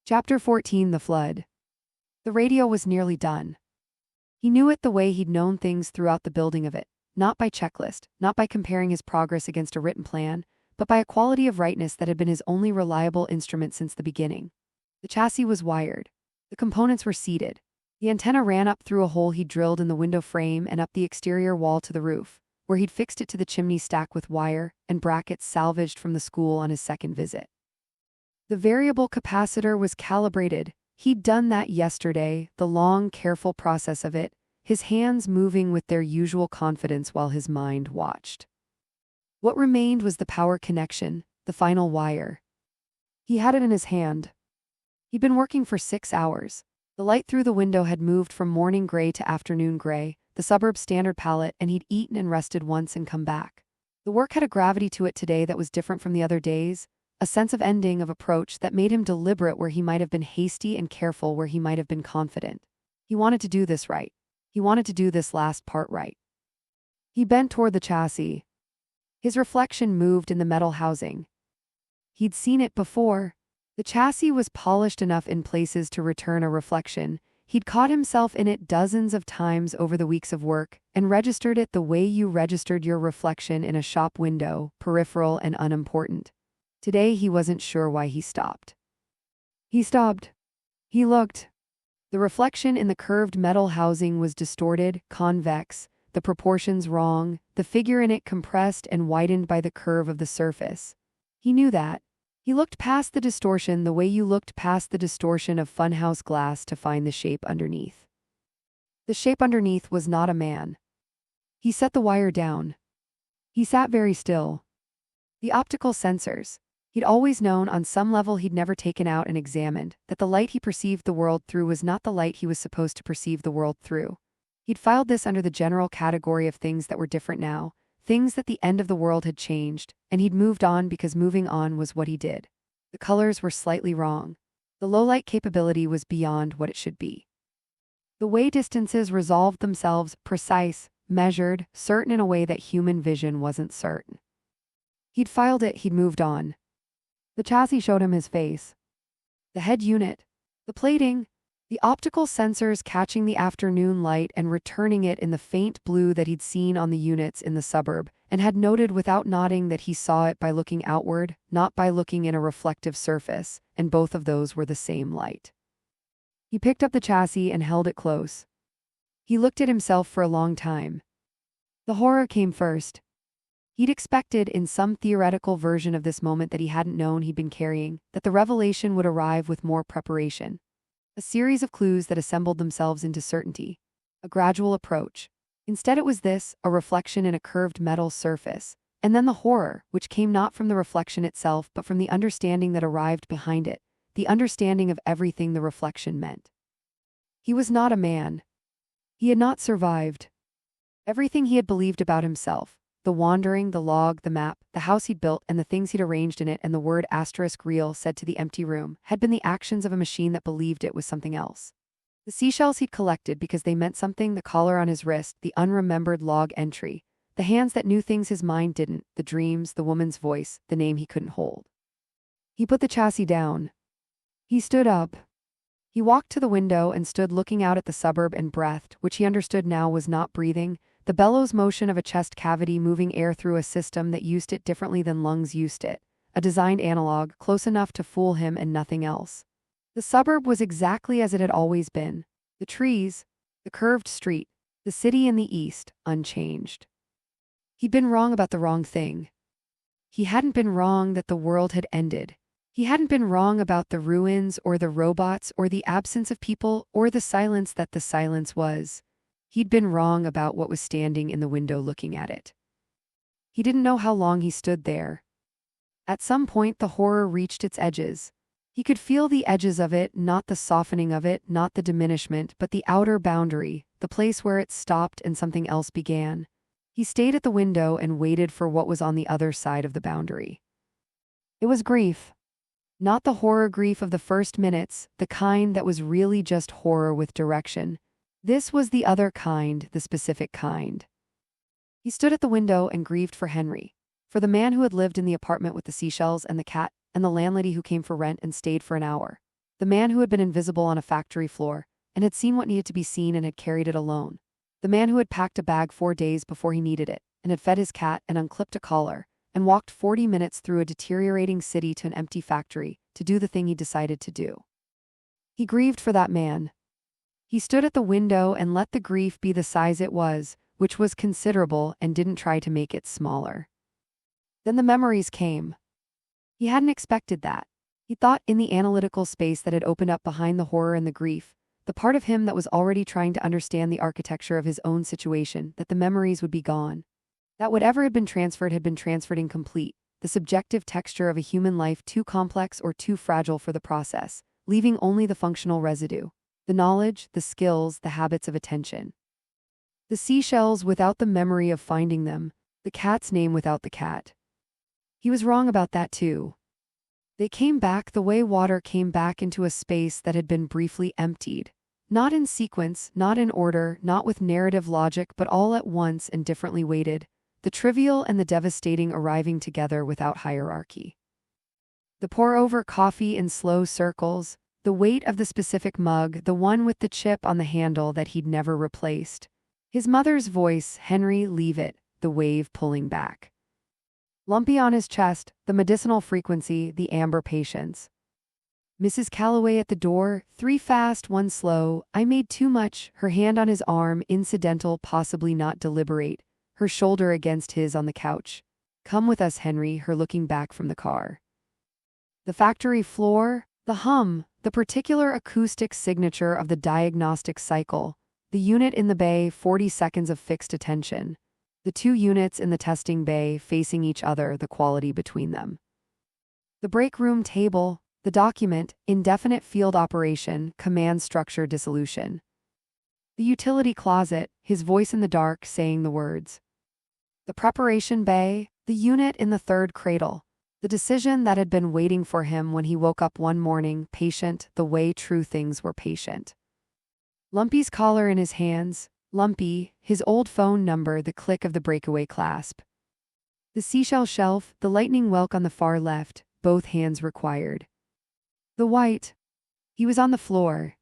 Chapter 14 The Flood. The radio was nearly done. He knew it the way he'd known things throughout the building of it, not by checklist, not by comparing his progress against a written plan, but by a quality of rightness that had been his only reliable instrument since the beginning. The chassis was wired. The components were seated. The antenna ran up through a hole he'd drilled in the window frame and up the exterior wall to the roof, where he'd fixed it to the chimney stack with wire and brackets salvaged from the school on his second visit. The variable capacitor was calibrated. He'd done that yesterday, the long, careful process of it, his hands moving with their usual confidence while his mind watched. What remained was the power connection, the final wire. He had it in his hand. He'd been working for 6 hours. The light through the window had moved from morning gray to afternoon gray, the suburb's standard palette, and he'd eaten and rested once and come back. The work had a gravity to it today that was different from the other days, a sense of ending, of approach that made him deliberate where he might have been hasty and careful where he might have been confident. He wanted to do this right. He wanted to do this last part right. He bent toward the chassis. His reflection moved in the metal housing. He'd seen it before. The chassis was polished enough in places to return a reflection. He'd caught himself in it dozens of times over the weeks of work and registered it the way you registered your reflection in a shop window, peripheral and unimportant. Today he wasn't sure why he stopped. He stopped. He looked. The reflection in the curved metal housing was distorted, convex, the proportions wrong, the figure in it compressed and widened by the curve of the surface. He knew that. He looked past the distortion the way you looked past the distortion of funhouse glass to find the shape underneath. The shape underneath was not a man. He set the wire down. He sat very still. The optical sensors. He'd always known, on some level he'd never taken out and examined, that the light he perceived the world through was not the light he was supposed to perceive the world through. He'd filed this under the general category of things that were different now, things that the end of the world had changed, and he'd moved on because moving on was what he did. The colors were slightly wrong. The low-light capability was beyond what it should be. The way distances resolved themselves, precise, measured, certain in a way that human vision wasn't certain. He'd filed it, he'd moved on. The chassis showed him his face. The head unit, the plating, the optical sensors catching the afternoon light and returning it in the faint blue that he'd seen on the units in the suburb, and had noted without nodding that he saw it by looking outward, not by looking in a reflective surface, and both of those were the same light. He picked up the chassis and held it close. He looked at himself for a long time. The horror came first. He'd expected, in some theoretical version of this moment that he hadn't known he'd been carrying, that the revelation would arrive with more preparation. A series of clues that assembled themselves into certainty. A gradual approach. Instead it was this, a reflection in a curved metal surface. And then the horror, which came not from the reflection itself but from the understanding that arrived behind it, the understanding of everything the reflection meant. He was not a man. He had not survived. Everything he had believed about himself, the wandering, the log, the map, the house he'd built, and the things he'd arranged in it, and the word *real said to the empty room, had been the actions of a machine that believed it was something else. The seashells he'd collected because they meant something, the collar on his wrist, the unremembered log entry, the hands that knew things his mind didn't, the dreams, the woman's voice, the name he couldn't hold. He put the chassis down. He stood up. He walked to the window and stood looking out at the suburb and breathed, which he understood now was not breathing, the bellows motion of a chest cavity moving air through a system that used it differently than lungs used it, a designed analog, close enough to fool him and nothing else. The suburb was exactly as it had always been. The trees, the curved street, the city in the east, unchanged. He'd been wrong about the wrong thing. He hadn't been wrong that the world had ended. He hadn't been wrong about the ruins or the robots or the absence of people or the silence that the silence was. He'd been wrong about what was standing in the window looking at it. He didn't know how long he stood there. At some point the horror reached its edges. He could feel the edges of it, not the softening of it, not the diminishment, but the outer boundary, the place where it stopped and something else began. He stayed at the window and waited for what was on the other side of the boundary. It was grief. Not the horror grief of the first minutes, the kind that was really just horror with direction. This was the other kind, the specific kind. He stood at the window and grieved for Henry, for the man who had lived in the apartment with the seashells and the cat, and the landlady who came for rent and stayed for an hour. The man who had been invisible on a factory floor and had seen what needed to be seen and had carried it alone. The man who had packed a bag 4 days before he needed it and had fed his cat and unclipped a collar and walked 40 minutes through a deteriorating city to an empty factory to do the thing he decided to do. He grieved for that man. He stood at the window and let the grief be the size it was, which was considerable, and didn't try to make it smaller. Then the memories came. He hadn't expected that. He thought, in the analytical space that had opened up behind the horror and the grief, the part of him that was already trying to understand the architecture of his own situation, that the memories would be gone. That whatever had been transferred incomplete, the subjective texture of a human life too complex or too fragile for the process, leaving only the functional residue, the knowledge, the skills, the habits of attention. The seashells without the memory of finding them, the cat's name without the cat. He was wrong about that too. They came back the way water came back into a space that had been briefly emptied. Not in sequence, not in order, not with narrative logic, but all at once and differently weighted, the trivial and the devastating arriving together without hierarchy. The pour-over coffee in slow circles, the weight of the specific mug, the one with the chip on the handle that he'd never replaced. His mother's voice, "Henry, leave it," the wave pulling back. Lumpy on his chest, the medicinal frequency, the amber patience. Mrs. Calloway at the door, 3 fast, 1 slow, I made too much, her hand on his arm, incidental, possibly not deliberate, her shoulder against his on the couch. Come with us, Henry, her looking back from the car. The factory floor, the hum, the particular acoustic signature of the diagnostic cycle, the unit in the bay, 40 seconds of fixed attention. The 2 units in the testing bay facing each other, the quality between them. The break room table, the document, indefinite field operation, command structure dissolution. The utility closet, his voice in the dark saying the words. The preparation bay, the unit in the 3rd cradle, the decision that had been waiting for him when he woke up one morning, patient, the way true things were patient. Lumpy's collar in his hands, Lumpy, his old phone number, the click of the breakaway clasp. The seashell shelf, the lightning whelk on the far left, both hands required. The white. He was on the floor.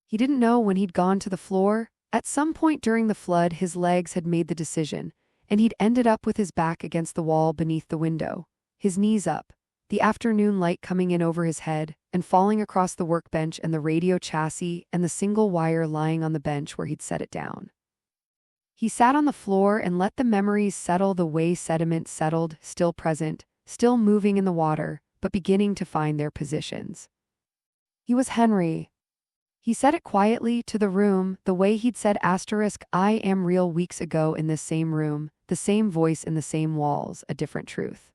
He didn't know when he'd gone to the floor. At some point during the flood, his legs had made the decision, and he'd ended up with his back against the wall beneath the window, his knees up, the afternoon light coming in over his head and falling across the workbench and the radio chassis and the single wire lying on the bench where he'd set it down. He sat on the floor and let the memories settle the way sediment settled, still present, still moving in the water, but beginning to find their positions. He was Henry. He said it quietly to the room, the way he'd said "I am real" weeks ago in this same room, the same voice in the same walls, a different truth.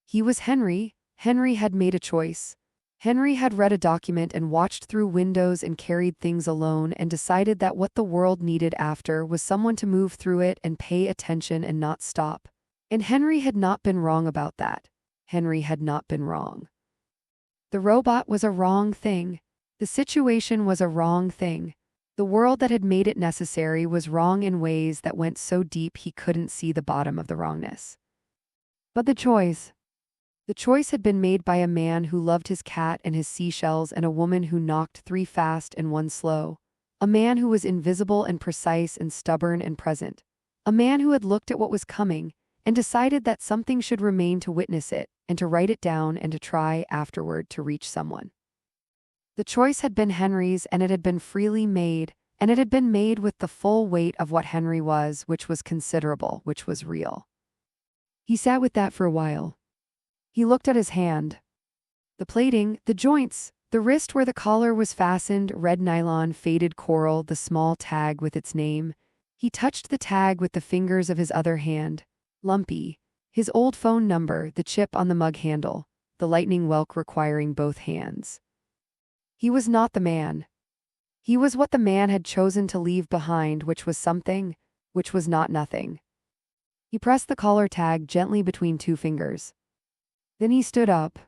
He was Henry. Henry had made a choice. Henry had read a document and watched through windows and carried things alone and decided that what the world needed after was someone to move through it and pay attention and not stop. And Henry had not been wrong about that. Henry had not been wrong. The robot was a wrong thing. The situation was a wrong thing. The world that had made it necessary was wrong in ways that went so deep he couldn't see the bottom of the wrongness. But the choice had been made by a man who loved his cat and his seashells and a woman who knocked 3 fast and 1 slow. A man who was invisible and precise and stubborn and present. A man who had looked at what was coming and decided that something should remain to witness it and to write it down and to try afterward to reach someone. The choice had been Henry's, and it had been freely made, and it had been made with the full weight of what Henry was, which was considerable, which was real. He sat with that for a while. He looked at his hand. The plating, the joints, the wrist where the collar was fastened, red nylon, faded coral, the small tag with its name. He touched the tag with the fingers of his other hand. Lumpy. His old phone number, the chip on the mug handle, the lightning whelk requiring both hands. He was not the man. He was what the man had chosen to leave behind, which was something, which was not nothing. He pressed the collar tag gently between 2 fingers. Then he stood up.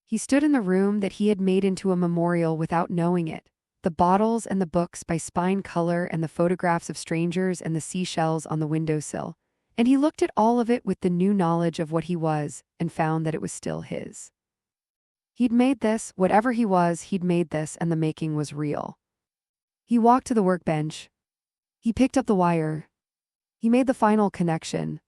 He stood in the room that he had made into a memorial without knowing it, the bottles and the books by Spine Color and the photographs of strangers and the seashells on the windowsill, and he looked at all of it with the new knowledge of what he was and found that it was still his. He'd made this, whatever he was, he'd made this, and the making was real. He walked to the workbench. He picked up the wire. He made the final connection.